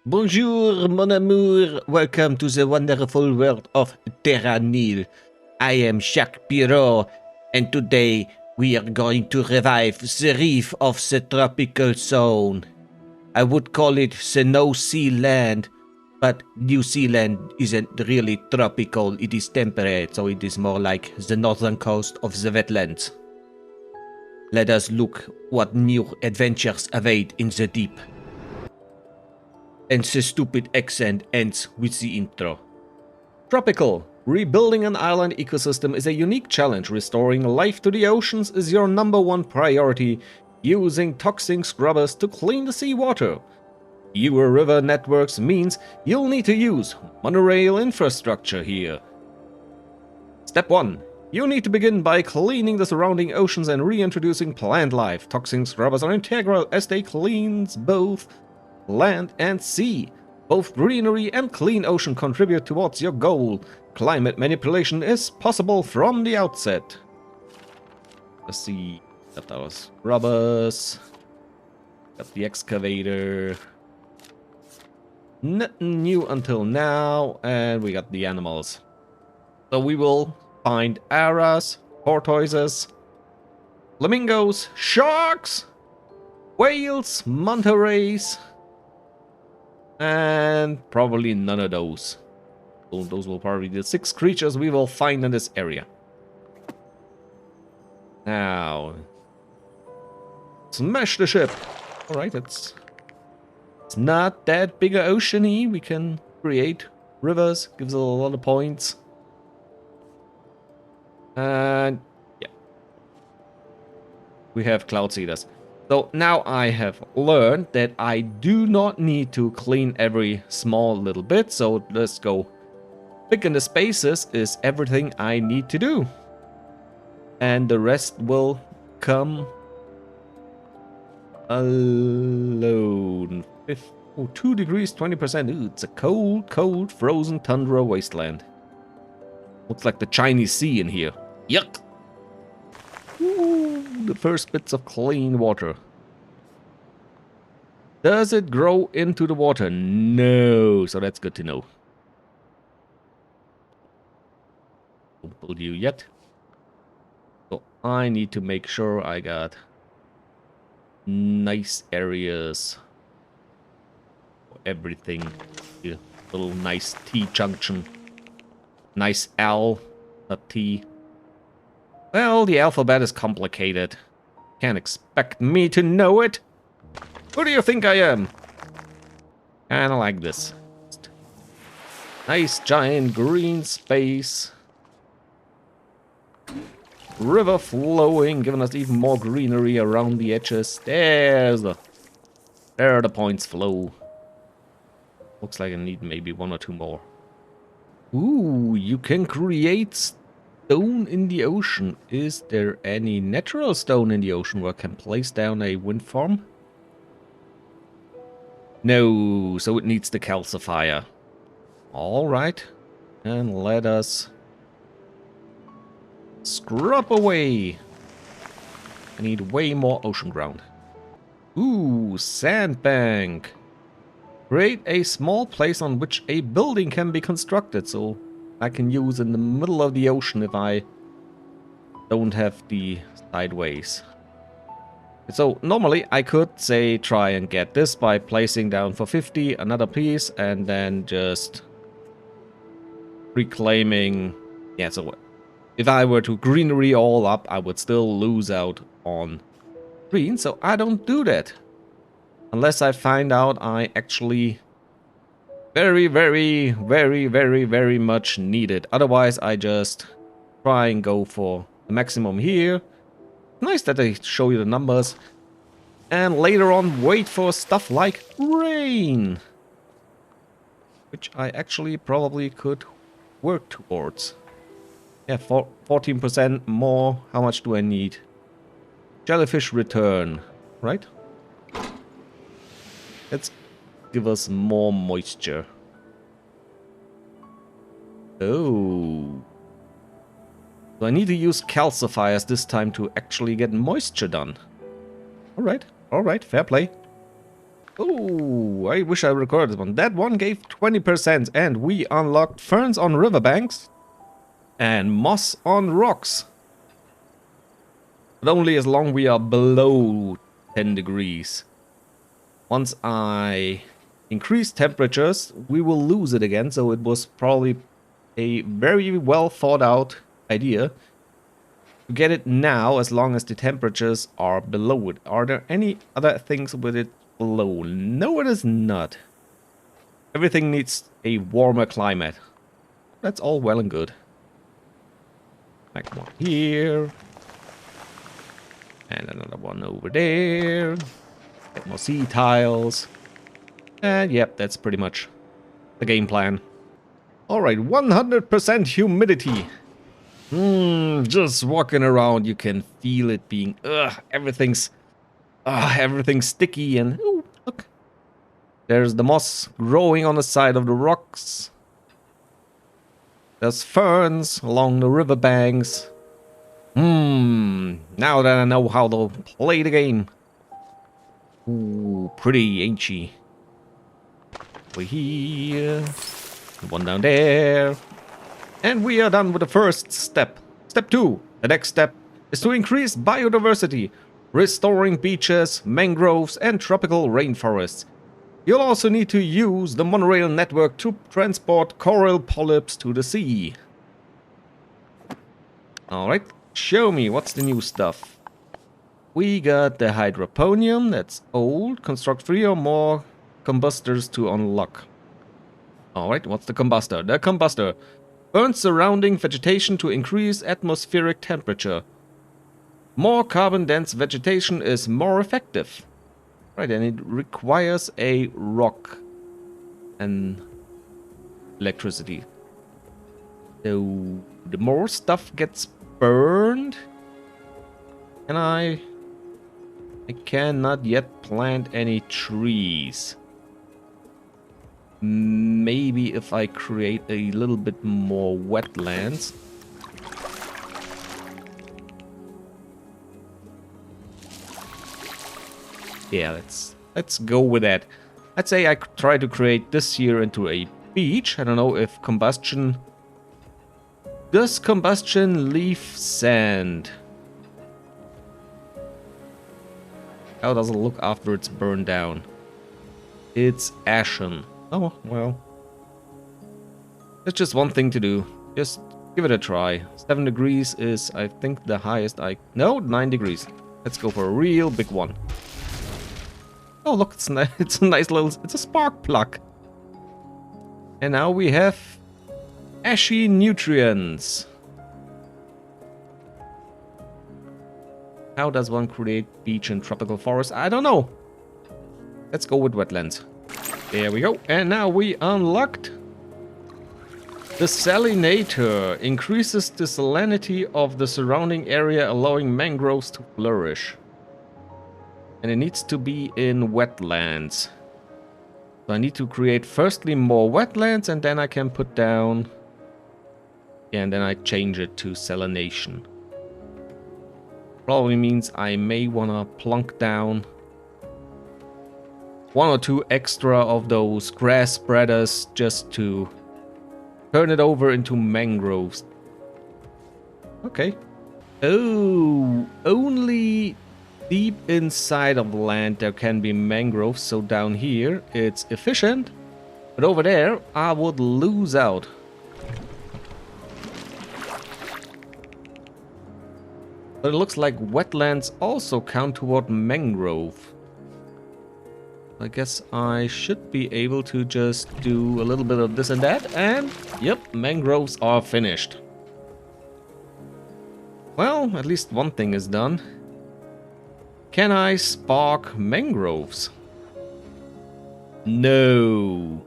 Bonjour, mon amour. Welcome to the wonderful world of Terra Nil. I am Jacques Piros, and today we are going to revive the reef of the tropical zone. I would call it the No Sea Land, but New Zealand isn't really tropical, it is temperate, so it is more like the northern coast of the wetlands. Let us look what new adventures await in the deep. And the stupid accent ends with the intro. Tropical. Rebuilding an island ecosystem is a unique challenge. Restoring life to the oceans is your #1 priority, using toxic scrubbers to clean the seawater. Fewer river networks means you'll need to use monorail infrastructure here. Step 1. You need to begin by cleaning the surrounding oceans and reintroducing plant life. Toxic scrubbers are integral as they cleanse both land and sea. Both greenery and clean ocean contribute towards your goal. Climate manipulation is possible from the outset. Let's see. Got our scrubbers. Got the excavator. Nothing new until now. And we got the animals. So we will find aras, tortoises, flamingos, sharks, whales, manta rays, and probably none of those. So those will probably be the 6 creatures we will find in this area. Now, smash the ship. Alright, it's not that big an ocean-y. We can create rivers, gives us a lot of points. And yeah, we have cloud seeders. So now I have learned that I do not need to clean every small little bit. So let's go. Picking the spaces is everything I need to do. And the rest will come alone. 2 degrees, 20%. Ooh, it's a cold, cold, frozen tundra wasteland. Looks like the Chinese Sea in here. Yuck! Ooh, the first bits of clean water. Does it grow into the water? No, so that's good to know. Don't build you yet. So I need to make sure I got nice areas for everything. Here, little nice T junction. Nice L, not T. Well, the alphabet is complicated. Can't expect me to know it. Who do you think I am? Kinda like this. Nice giant green space. River flowing, giving us even more greenery around the edges. There the points flow. Looks like I need maybe 1 or 2 more. Ooh, you can create stone in the ocean. Is there any natural stone in the ocean where I can place down a wind farm? No, so it needs the calcifier. Alright, and let us scrub away. I need way more ocean ground. Ooh, sandbank. Create a small place on which a building can be constructed, so I can use in the middle of the ocean if I don't have the sideways. So normally I could say try and get this by placing down for 50 another piece and then just reclaiming. Yeah, so if I were to greenery all up, I would still lose out on green, so I don't do that. Unless I find out I actually very, very, very, very, very much need it. Otherwise, I just try and go for the maximum here. Nice that they show you the numbers. And later on, wait for stuff like rain. Which I actually probably could work towards. Yeah, 14% more. How much do I need? Jellyfish return, right? Let's give us more moisture. Oh. So I need to use calcifiers this time to actually get moisture done. Alright, fair play. Oh, I wish I recorded one. That one gave 20%, and we unlocked ferns on riverbanks and moss on rocks. But only as long we are below 10 degrees. Once I increase temperatures, we will lose it again, so it was probably a very well thought out idea to get it now as long as the temperatures are below it. Are there any other things with it below? No, it is not. Everything needs a warmer climate. That's all well and good. Like one here. And another one over there. Get more sea tiles. And yep, that's pretty much the game plan. Alright, 100% humidity. Just walking around, you can feel it being, everything's sticky and, ooh, look. There's the moss growing on the side of the rocks. There's ferns along the riverbanks. Now that I know how to play the game. Ooh, pretty, ain't she? Over here. One down there. And we are done with the first step. Step 2. The next step is to increase biodiversity, restoring beaches, mangroves, and tropical rainforests. You'll also need to use the monorail network to transport coral polyps to the sea. Alright, show me what's the new stuff. We got the hydroponium, that's old. Construct 3 or more combustors to unlock. Alright, what's the combustor? The combustor burns surrounding vegetation to increase atmospheric temperature. More carbon-dense vegetation is more effective. Right, and it requires a rock and electricity. So the more stuff gets burned, and I cannot yet plant any trees. Maybe if I create a little bit more wetlands. Yeah, let's go with that. I'd say I could try to create this here into a beach. I don't know if combustion... Does combustion leave sand? How does it look after it's burned down? It's ashen. Oh, well. That's just one thing to do. Just give it a try. 7 degrees is, I think, the highest I... No, 9 degrees. Let's go for a real big one. Oh, look, it's a nice little... It's a spark plug. And now we have ashy nutrients. How does one create beach and tropical forest? I don't know. Let's go with wetlands. There we go. And now we unlocked the salinator. Increases the salinity of the surrounding area, allowing mangroves to flourish. And it needs to be in wetlands. So I need to create firstly more wetlands, and then I can put down... Yeah, and then I change it to salination. Probably means I may want to plunk down 1 or 2 extra of those grass spreaders just to turn it over into mangroves. Okay. Oh, only deep inside of land there can be mangroves, so down here it's efficient, but over there I would lose out. But it looks like wetlands also count toward mangrove. I guess I should be able to just do a little bit of this and that, and yep, mangroves are finished. Well, at least one thing is done. Can I spark mangroves? No.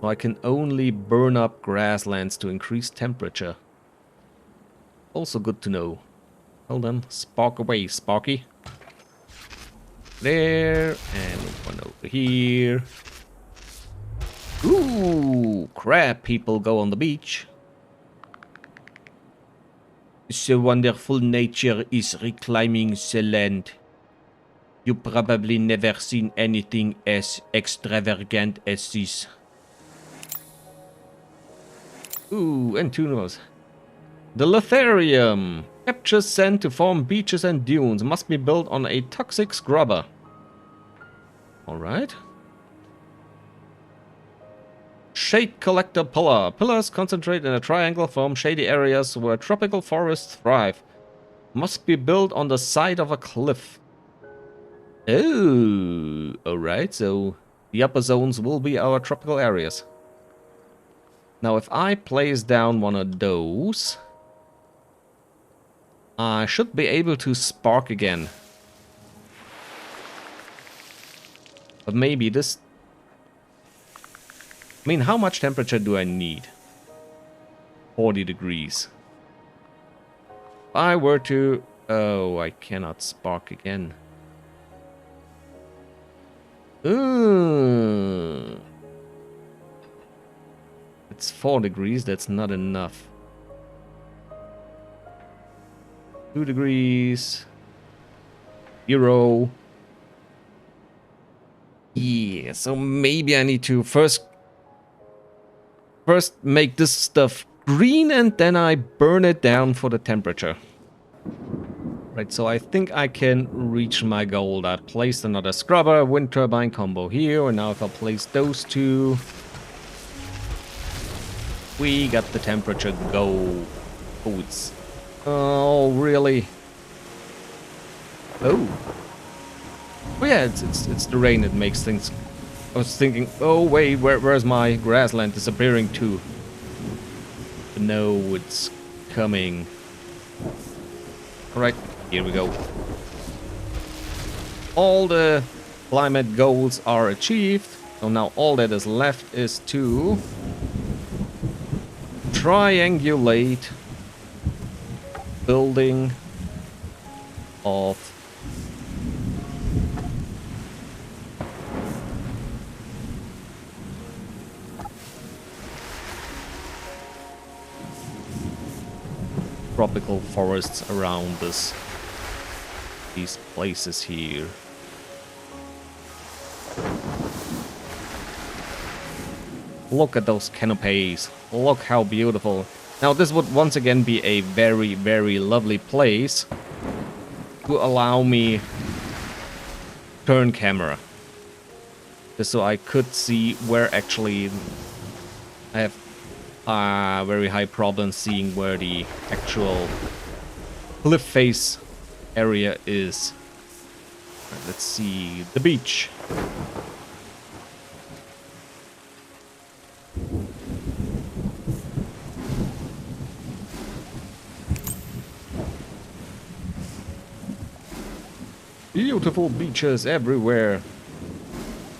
I can only burn up grasslands to increase temperature. Also good to know. Hold on, spark away, Sparky. There, and one over here. Ooh, crab people go on the beach. So wonderful nature is reclaiming the land. You probably never seen anything as extravagant as this. Ooh, and tunnels. The Litharium. Captures sand to form beaches and dunes. Must be built on a toxic scrubber. Alright. Shade collector pillar. Pillars concentrate in a triangle form shady areas where tropical forests thrive. Must be built on the side of a cliff. Oh, alright, so the upper zones will be our tropical areas. Now if I place down one of those, I should be able to spark again. But maybe this... I mean, how much temperature do I need? 40 degrees. If I were to... Oh, I cannot spark again. It's 4 degrees, that's not enough. 2 degrees. 0. Yeah, so maybe I need to first make this stuff green and then I burn it down for the temperature. Right, so I think I can reach my goal. I placed another scrubber, wind turbine combo here, and now if I place those two, we got the temperature go. Oh, it's... Oh, really? Oh. Oh yeah, it's the rain that makes things... I was thinking, oh wait, where's my grassland disappearing to? But no, it's coming. Alright. Here we go. All the climate goals are achieved. So now all that is left is to triangulate building of tropical forests around us. These places here. Look at those canopies. Look how beautiful. Now this would once again be a very, very lovely place to allow me turn camera. Just so I could see where actually I have very high problem seeing where the actual cliff face area is. Right, let's see the beach. Beautiful beaches everywhere.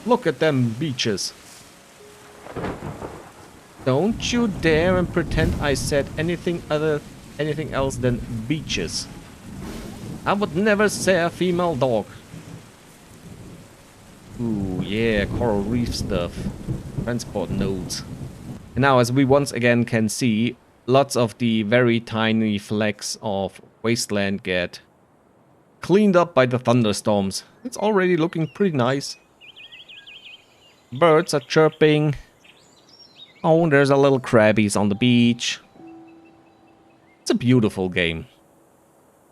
Look at them beaches. Don't you dare and pretend I said anything else than beaches. I would never say a female dog. Ooh, yeah, coral reef stuff. Transport nodes. And now, as we once again can see, lots of the very tiny flecks of wasteland get cleaned up by the thunderstorms. It's already looking pretty nice. Birds are chirping. Oh, there's a little crabbies on the beach. It's a beautiful game.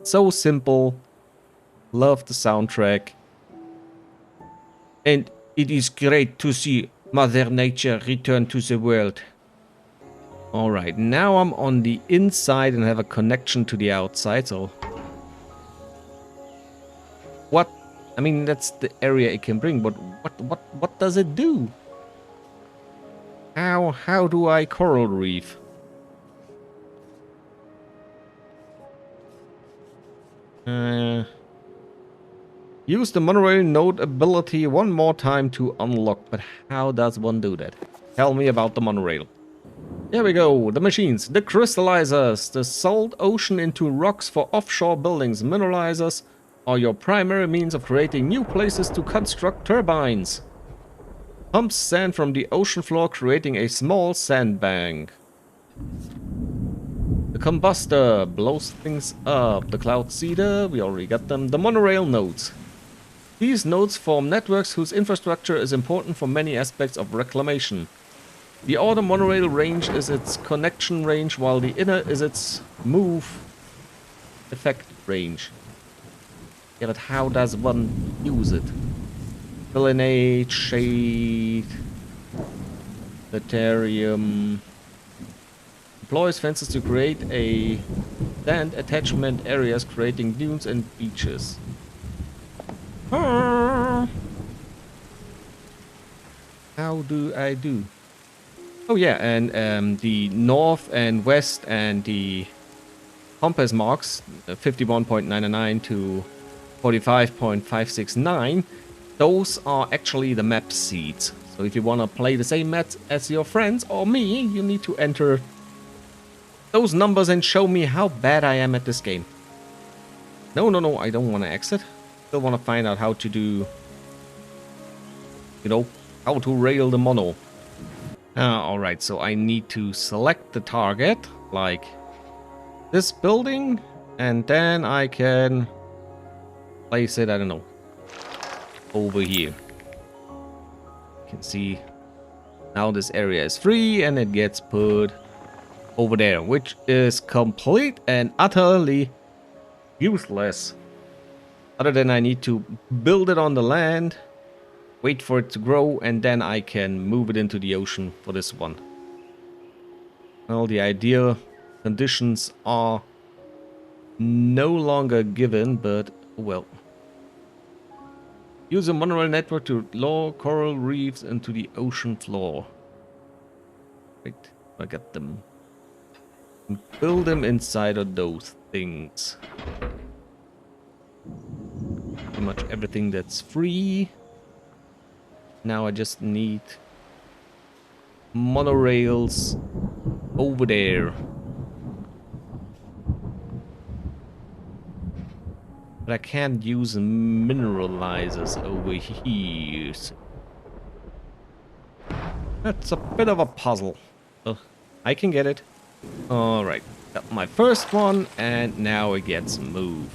So simple. Love the soundtrack. And it is great to see Mother Nature return to the world. Alright, now I'm on the inside and have a connection to the outside, so... What? I mean, that's the area it can bring, but what does it do? How do I coral reef? Use the monorail node ability one more time to unlock, but how does one do that? Tell me about the monorail. Here we go, the machines, the crystallizers, the salt ocean into rocks for offshore buildings. Mineralizers are your primary means of creating new places to construct turbines. Pumps sand from the ocean floor, creating a small sandbank. The combustor blows things up. The cloud seeder, we already got them. The monorail nodes. These nodes form networks whose infrastructure is important for many aspects of reclamation. The outer monorail range is its connection range, while the inner is its move effect range. Yeah, but how does one use it? Selenate, shade, Deuterium. Deploys fences to create a sand attachment areas, creating dunes and beaches. How do I do? Oh yeah, and the north and west and the compass marks, 51.999 to 45.569, those are actually the map seeds. So if you want to play the same map as your friends or me, you need to enter those numbers and show me how bad I am at this game. No, I don't want to exit. Still want to find out how to do, you know, how to rail the mono. Alright, so I need to select the target, like this building, and then I can place it, I don't know, over here. You can see now this area is free and it gets put over there, which is complete and utterly useless. Other than I need to build it on the land, wait for it to grow, and then I can move it into the ocean for this one. Well, the ideal conditions are no longer given, but well. Use a monorail network to lower coral reefs into the ocean floor. Wait, I got them. Build them inside of those things. Pretty much everything that's free. Now I just need monorails over there. But I can't use mineralizers over here. That's a bit of a puzzle. I can get it. Alright, got my first one, and now it gets moved.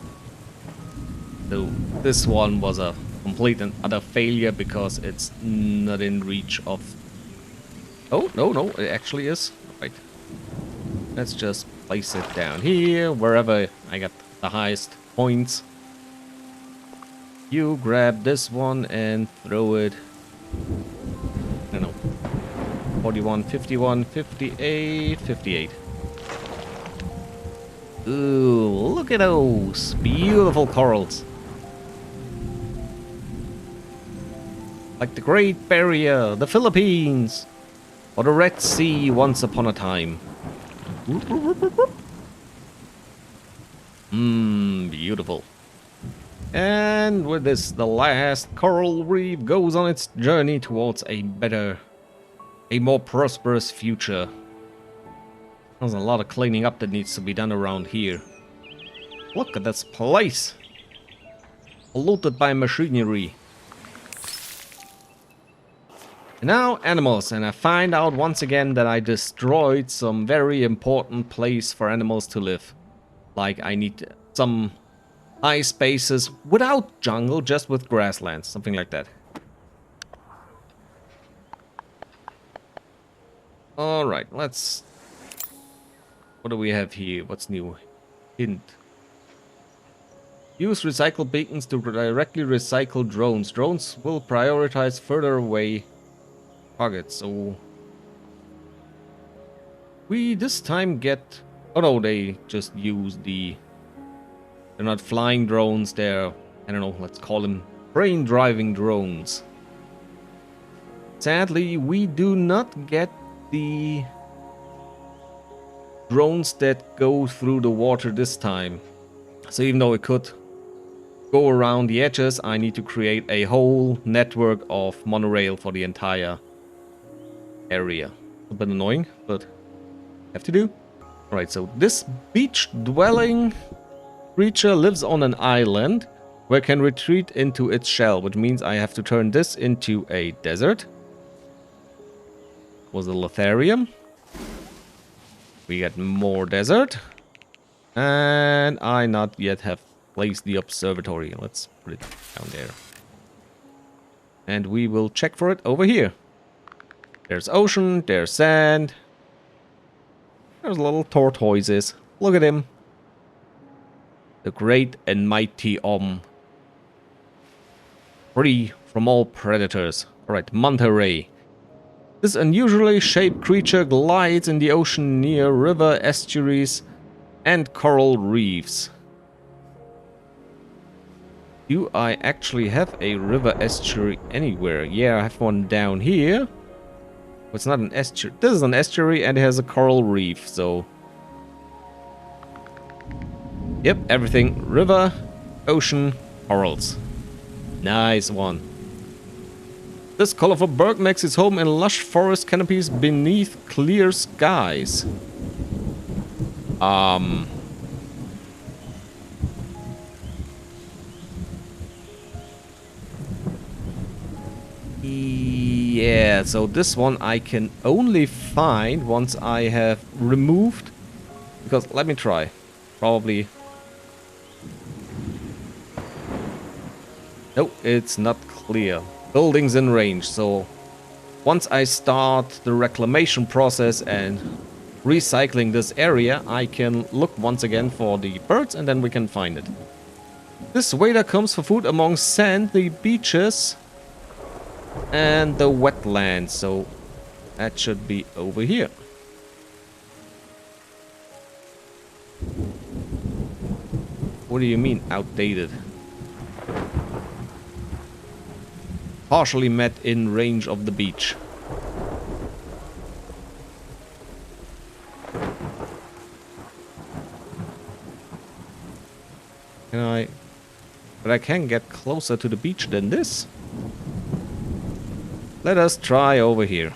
So this one was a complete and utter failure because it's not in reach of... Oh, no, it actually is. Right. Let's just place it down here, wherever I got the highest points. You grab this one and throw it... I don't know. 41, 51, 58, 58. Ooh, look at those beautiful corals. Like the Great Barrier, the Philippines, or the Red Sea once upon a time. Beautiful. And with this, the last coral reef goes on its journey towards a better, a more prosperous future. There's a lot of cleaning up that needs to be done around here. Look at this place. Polluted by machinery. And now animals, and I find out once again that I destroyed some very important place for animals to live. Like I need some high spaces without jungle, just with grasslands, something like that. Alright, let's... What do we have here? What's new? Hint. Use recycle beacons to directly recycle drones. Drones will prioritize further away targets, so... We this time get... Oh no, they just use the... They're not flying drones, they're... I don't know, let's call them train driving drones. Sadly, we do not get the drones that go through the water this time. So even though it could go around the edges, I need to create a whole network of monorail for the entire area. A bit annoying, but have to do. Alright, so this beach-dwelling creature lives on an island where it can retreat into its shell, which means I have to turn this into a desert. Was a Litharium. We get more desert. And I not yet have placed the observatory. Let's put it down there. And we will check for it over here. There's ocean, there's sand. There's little tortoises. Look at him. The great and mighty free from all predators. Alright, manta ray. This unusually shaped creature glides in the ocean near river estuaries and coral reefs. Do I actually have a river estuary anywhere? Yeah, I have one down here. It's not an estuary. This is an estuary and it has a coral reef, so... Yep, everything. River, ocean, corals. Nice one. This colorful bird makes its home in lush forest canopies beneath clear skies. Yeah, so this one I can only find once I have removed... Because, let me try. Probably... Nope, it's not clear. Buildings in range, so... Once I start the reclamation process and recycling this area, I can look once again for the birds and then we can find it. This wader comes for food among sand, the beaches... and the wetlands, so that should be over here. What do you mean outdated? Partially met in range of the beach. Can I... But I can get closer to the beach than this. Let us try over here.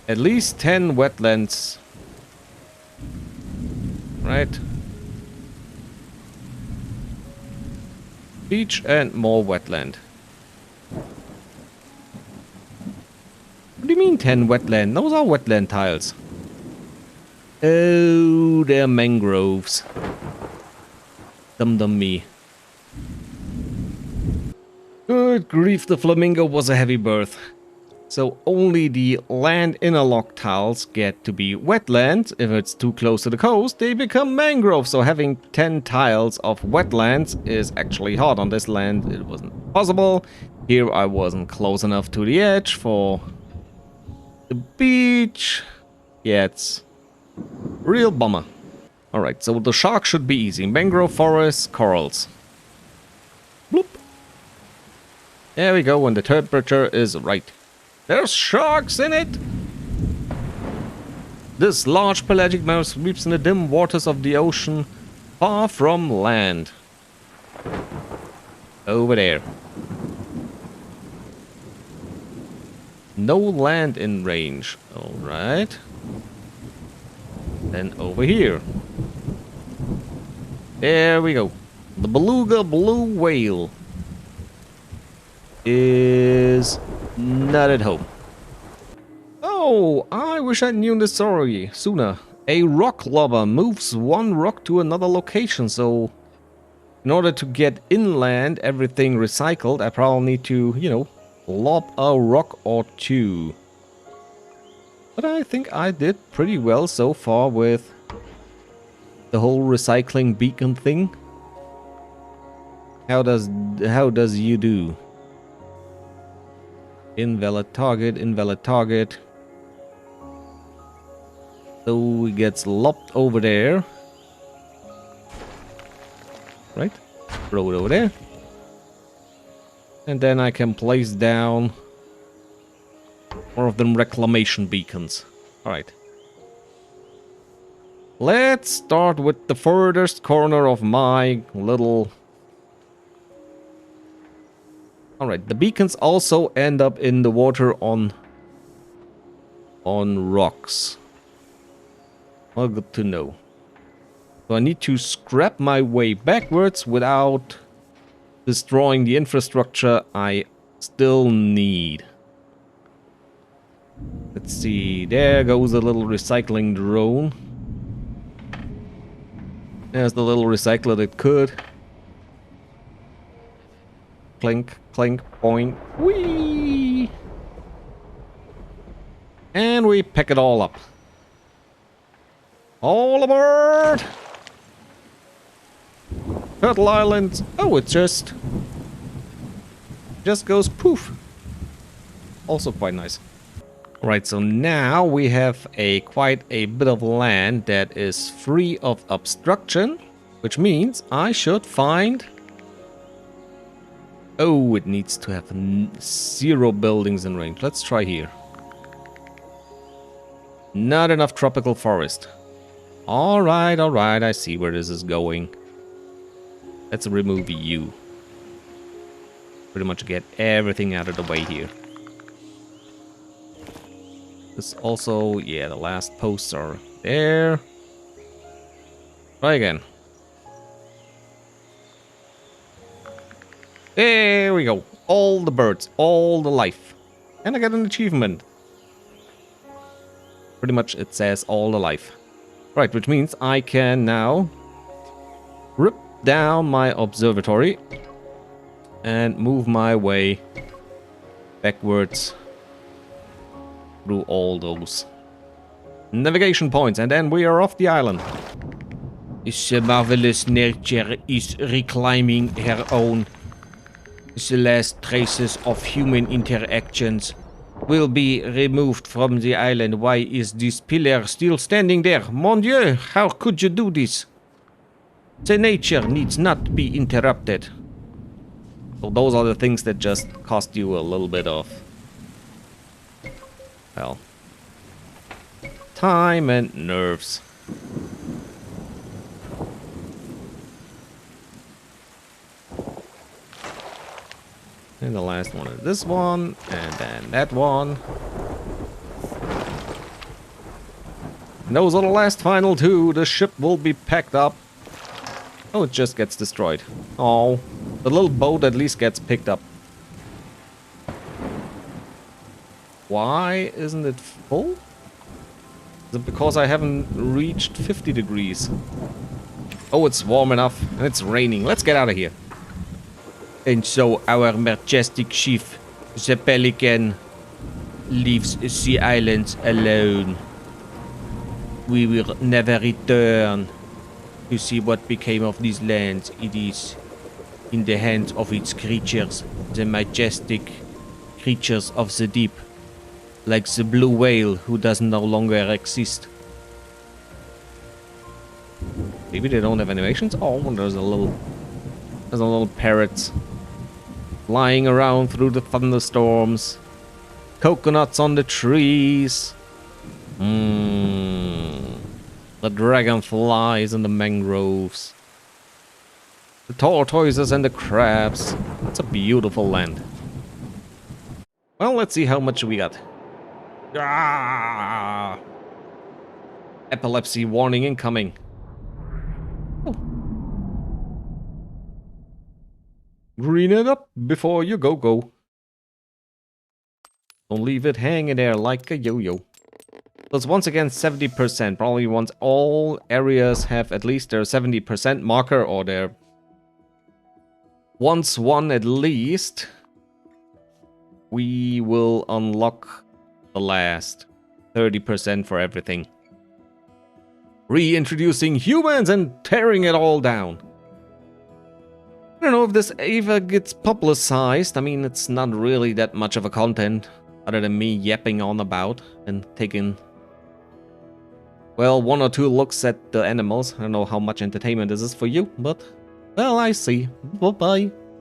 At least 10 wetlands. Right. Beach and more wetland. What do you mean 10 wetland? Those are wetland tiles. Oh, they're mangroves. Dum me. Good grief, the flamingo was a heavy berth. So only the land interlock tiles get to be wetlands. If it's too close to the coast, they become mangrove. So having 10 tiles of wetlands is actually hard on this land. It wasn't possible. Here I wasn't close enough to the edge for the beach. Yeah, it's real bummer. Alright, so the shark should be easy. Mangrove forests, corals. Bloop. There we go, when the temperature is right. There's sharks in it! This large pelagic mammal sweeps in the dim waters of the ocean, far from land. Over there. No land in range. Alright. Then over here. There we go. The beluga blue whale is not at home. Oh, I wish I knew this story sooner. A rock lobber moves one rock to another location, so in order to get inland everything recycled, I probably need to, you know, lob a rock or two. But I think I did pretty well so far with the whole recycling beacon thing. How does you do? Invalid target, invalid target. So it gets lopped over there. Right? Throw it over there. And then I can place down more of them reclamation beacons. Alright. Let's start with the furthest corner of my little... Alright, the beacons also end up in the water on rocks. Well, good to know. So I need to scrap my way backwards without destroying the infrastructure I still need. Let's see, there goes a little recycling drone. There's the little recycler that could. Clink, clink, boing, whee! And we pick it all up. All aboard! Turtle Island. Oh, it just goes poof. Also quite nice. Right, so now we have quite a bit of land that is free of obstruction, which means I should find... Oh, it needs to have 0 buildings in range. Let's try here. Not enough tropical forest. Alright, I see where this is going. Let's remove you. Pretty much get everything out of the way here. This also, yeah, the last posts are there. Try again. There we go. All the birds, all the life. And I got an achievement. Pretty much it says all the life. Right, which means I can now rip down my observatory and move my way backwards through all those navigation points, and then we are off the island. This marvelous nature is reclaiming her own. The last traces of human interactions will be removed from the island. Why is this pillar still standing there? Mon Dieu, how could you do this? The nature needs not be interrupted. So those are the things that just cost you a little bit of, well, time and nerves. And the last one is this one, and then that one. And those are the last final 2. The ship will be packed up. Oh, it just gets destroyed. Oh, the little boat at least gets picked up. Why isn't it full? Is it because I haven't reached 50 degrees? Oh, it's warm enough and it's raining. Let's get out of here. And so our majestic chief, the Pelican, leaves the islands alone. We will never return to see what became of these lands. It is in the hands of its creatures, the majestic creatures of the deep, like the blue whale who does no longer exist. Maybe they don't have animations. Oh, there's a little parrot flying around through the thunderstorms. Coconuts on the trees. The dragonflies in the mangroves. The tortoises and the crabs. It's a beautiful land. Well, let's see how much we got. Ah! Epilepsy warning incoming. Oh. Green it up before you go. Don't leave it hanging there like a yo-yo. So it's once again 70%. Probably once all areas have at least their 70% marker, or their once one at least, we will unlock the last 30% for everything. Reintroducing humans and tearing it all down. I don't know if this ever gets publicized. I mean, it's not really that much of a content other than me yapping on about and taking, well, 1 or 2 looks at the animals. I don't know how much entertainment this is for you, but, well, I see. Bye-bye.